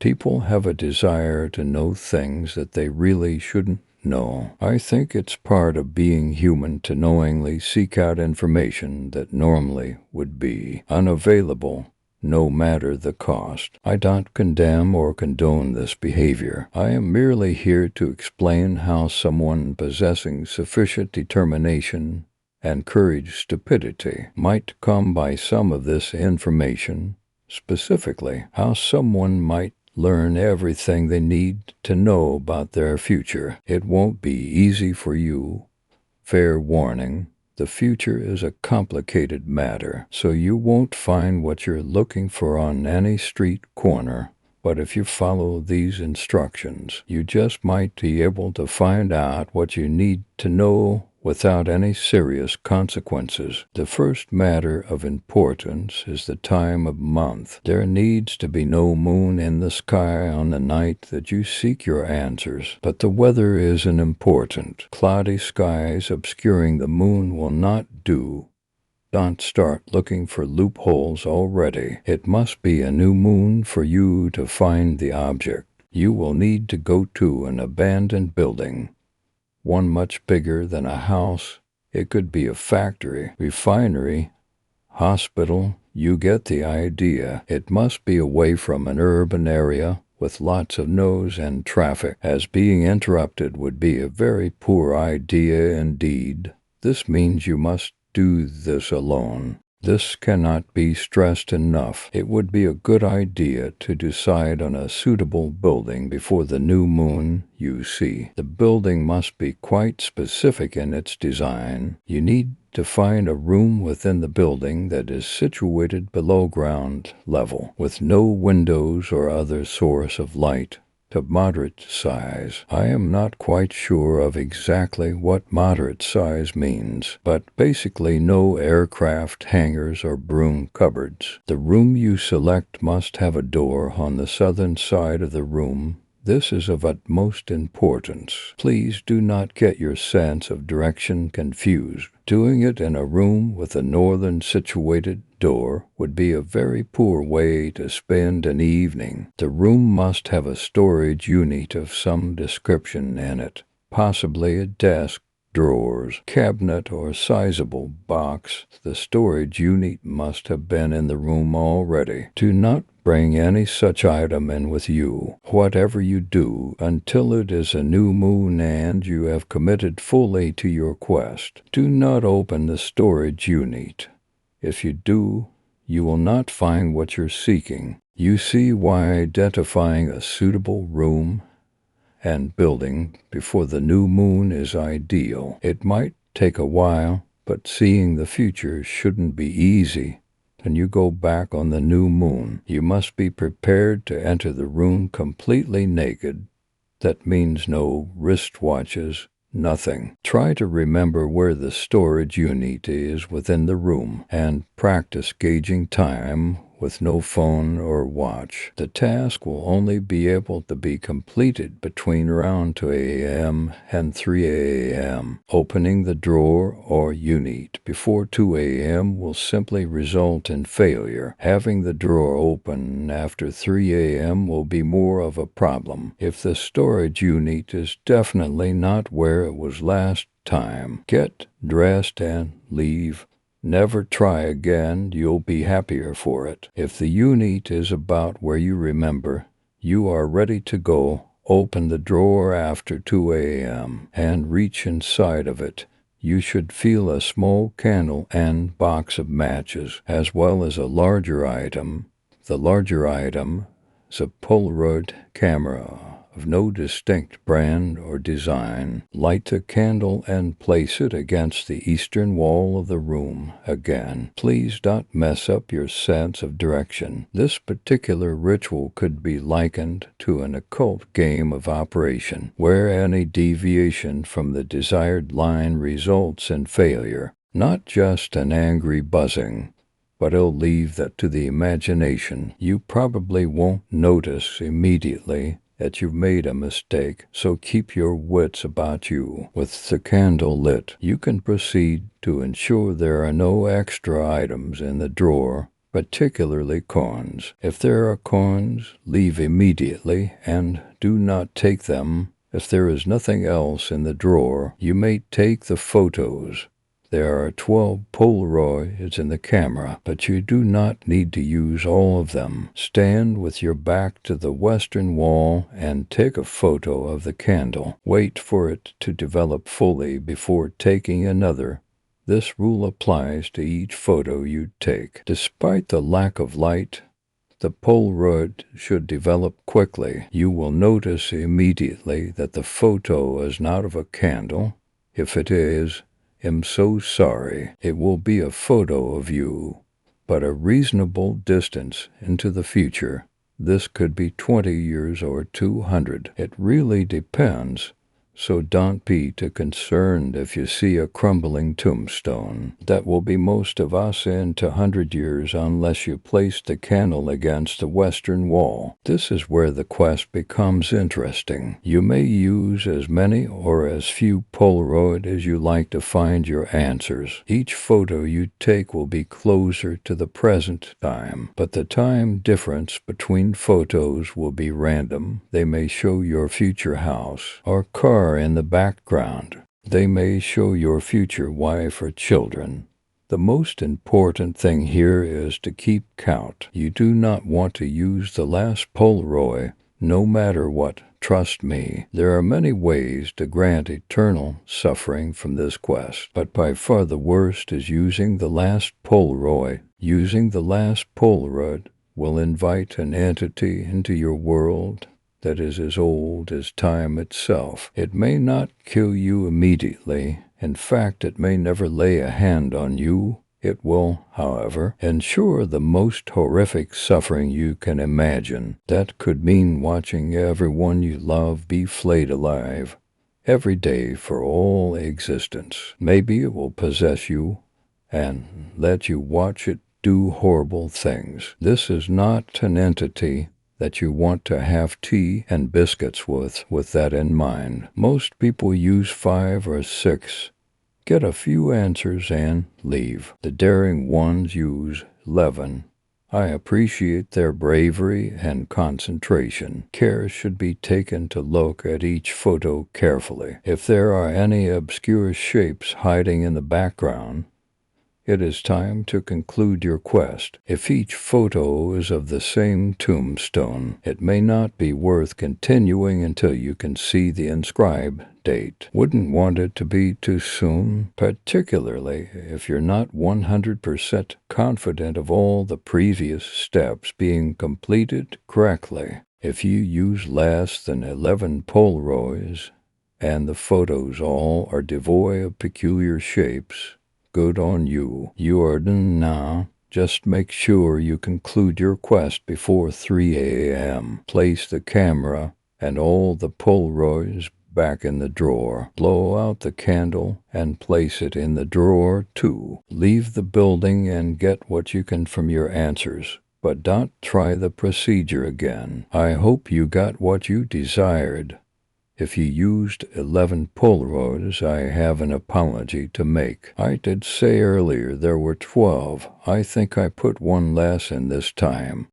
People have a desire to know things that they really shouldn't know. I think it's part of being human to knowingly seek out information that normally would be unavailable, no matter the cost. I don't condemn or condone this behavior. I am merely here to explain how someone possessing sufficient determination and courage stupidity might come by some of this information, specifically how someone might learn everything they need to know about their future. It won't be easy for you. Fair warning, the future is a complicated matter, so you won't find what you're looking for on any street corner. But if you follow these instructions, you just might be able to find out what you need to know without any serious consequences. The first matter of importance is the time of month. There needs to be no moon in the sky on the night that you seek your answers. But the weather isn't important. Cloudy skies obscuring the moon will not do. Don't start looking for loopholes already. It must be a new moon for you to find the object. You will need to go to an abandoned building, one much bigger than a house. It could be a factory, refinery, hospital. You get the idea. It must be away from an urban area with lots of noise and traffic, as being interrupted would be a very poor idea indeed. This means you must do this alone. This cannot be stressed enough. It would be a good idea to decide on a suitable building before the new moon you see. The building must be quite specific in its design. You need to find a room within the building that is situated below ground level, with no windows or other source of light, of moderate size. I am not quite sure of exactly what moderate size means, but basically no aircraft hangars or broom cupboards. The room you select must have a door on the southern side of the room. This is of utmost importance. Please do not get your sense of direction confused. Doing it in a room with a northern situated door would be a very poor way to spend an evening. The room must have a storage unit of some description in it, possibly a desk, drawers, cabinet, or sizable box. The storage unit must have been in the room already. Do not bring any such item in with you, whatever you do, until it is a new moon and you have committed fully to your quest. Do not open the storage unit. If you do, you will not find what you're seeking. You see why identifying a suitable room and building before the new moon is ideal. It might take a while, but seeing the future shouldn't be easy. When you go back on the new moon, you must be prepared to enter the room completely naked. That means no wristwatches, nothing. Try to remember where the storage unit is within the room and practice gauging time with no phone or watch. The task will only be able to be completed between around 2 a.m. and 3 a.m. Opening the drawer or unit before 2 a.m. will simply result in failure. Having the drawer open after 3 a.m. will be more of a problem. If the storage unit is definitely not where it was last time, get dressed and leave. Never try again, you'll be happier for it. If the unit is about where you remember, you are ready to go. Open the drawer after 2 a.m. and reach inside of it. You should feel a small candle and box of matches, as well as a larger item. The larger item is a Polaroid camera of no distinct brand or design. Light the candle and place it against the eastern wall of the room. Again, please don't mess up your sense of direction. This particular ritual could be likened to an occult game of operation, where any deviation from the desired line results in failure. Not just an angry buzzing, but I'll leave that to the imagination. You probably won't notice immediately that you've made a mistake, so keep your wits about you. With the candle lit, you can proceed to ensure there are no extra items in the drawer particularly coins. If there are coins, leave immediately and do not take them. If there is nothing else in the drawer, you may take the photos. There are 12 Polaroids in the camera, but you do not need to use all of them. Stand with your back to the western wall and take a photo of the candle. Wait for it to develop fully before taking another. This rule applies to each photo you take. Despite the lack of light, the Polaroid should develop quickly. You will notice immediately that the photo is not of a candle. If it is, I'm so sorry. It will be a photo of you, but a reasonable distance into the future. This could be 20 years or 200. It really depends. So don't be too concerned if you see a crumbling tombstone. That will be most of us in 200 years unless you place the candle against the western wall. This is where the quest becomes interesting. You may use as many or as few Polaroid as you like to find your answers. Each photo you take will be closer to the present time, but the time difference between photos will be random. They may show your future house or car in the background. They may show your future wife or children. The most important thing here is to keep count. You do not want to use the last Polaroid, no matter what. Trust me, there are many ways to grant eternal suffering from this quest, but by far the worst is using the last Polaroid. Using the last Polaroid will invite an entity into your world that is as old as time itself. It may not kill you immediately. In fact, it may never lay a hand on you. It will, however, ensure the most horrific suffering you can imagine. That could mean watching everyone you love be flayed alive every day for all existence. Maybe it will possess you and let you watch it do horrible things. This is not an entity that you want to have tea and biscuits with that in mind. Most people use 5 or 6, get a few answers and leave. The daring ones use 11. I appreciate their bravery and concentration. Care should be taken to look at each photo carefully. If there are any obscure shapes hiding in the background, it is time to conclude your quest. If each photo is of the same tombstone, it may not be worth continuing until you can see the inscribed date. Wouldn't want it to be too soon, particularly if you're not 100% confident of all the previous steps being completed correctly. If you use less than 11 Polaroids and the photos all are devoid of peculiar shapes, good on you. You are done now. Just make sure you conclude your quest before 3 a.m. Place the camera and all the Polaroids back in the drawer. Blow out the candle and place it in the drawer too. Leave the building and get what you can from your answers, but don't try the procedure again. I hope you got what you desired. If you used 11 Polaroids, I have an apology to make. I did say earlier there were 12. I think I put one less in this time.